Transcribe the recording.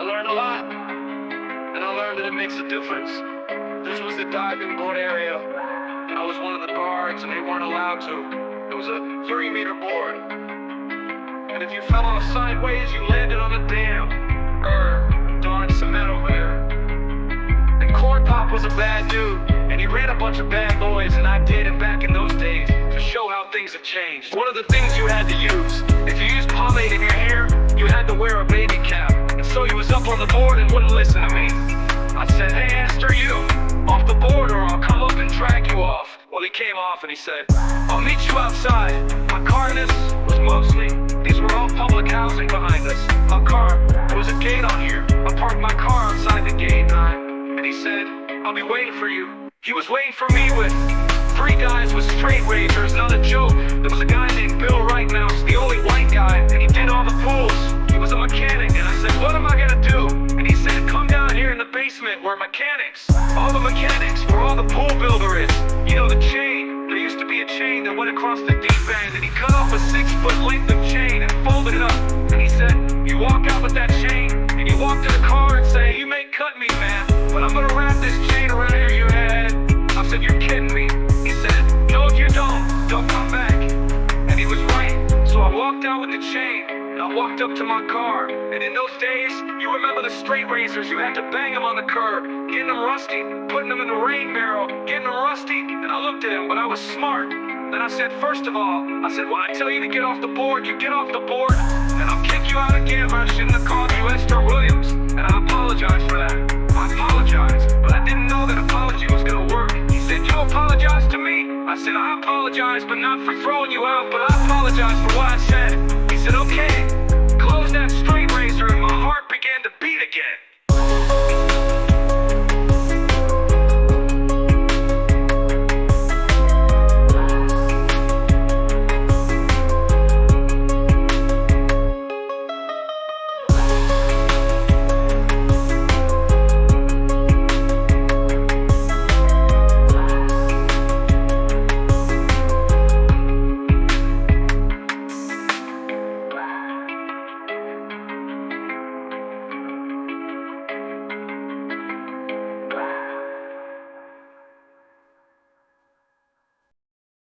I learned a lot, and I learned that it makes a difference. This was the diving board area. I was one of the guards, and they weren't allowed to. It was a 3-meter board, and if you fell off sideways, you landed on a dam, or darn cement over there. And Cornpop was a bad dude, and he ran a bunch of bad boys, and I did it back in those days to show how things have changed. One of the things you had to use, if you used pomade in your hair, you had to wear a baby cap. And so he was up on the board and wouldn't listen to me. I said, "Hey, Esther, you, off the board or I'll come up and drag you off." Well, he came off and he said, "I'll meet you outside." My car in this was mostly, these were all public housing behind us. My car, there was a gate on here. I parked my car outside the gate and he said, "I'll be waiting for you." He was waiting for me with 3 guys with straight razors, not a joke. There was a guy named Bill Right Mouse, the only white guy, and he did all the pools. He was a mechanic, and I said, "What am I gonna do?" And he said, "Come down here in the basement where mechanics, all the mechanics, where all the pool builder is. You know the chain, there used to be a chain that went across the deep end, and he cut off a 6-foot length of chain and folded it up. And he said, you walk out with that chain, and you walk to the car and say, you may cut me, man, but I'm gonna wrap this chain around your head." I said, "You're kidding me." He said, "No, you don't come back." And he was right. So I walked out with the chain, and I walked up to my car. And in those days, you remember the straight razors, you had to bang them on the curb, getting them rusty, putting them in the rain barrel, getting them rusty. And I looked at him, but I was smart. Then I said, "First of all," I said, "when I tell you to get off the board, you get off the board, and I'll kick you out again, but I shouldn't have called you Esther Williams." And I apologize for that. I apologize, but I didn't know that apology was gonna work. He said, "You apologize to me?" I said, "I apologize, but not for throwing you out, but I apologize for what I said." He said, "Okay."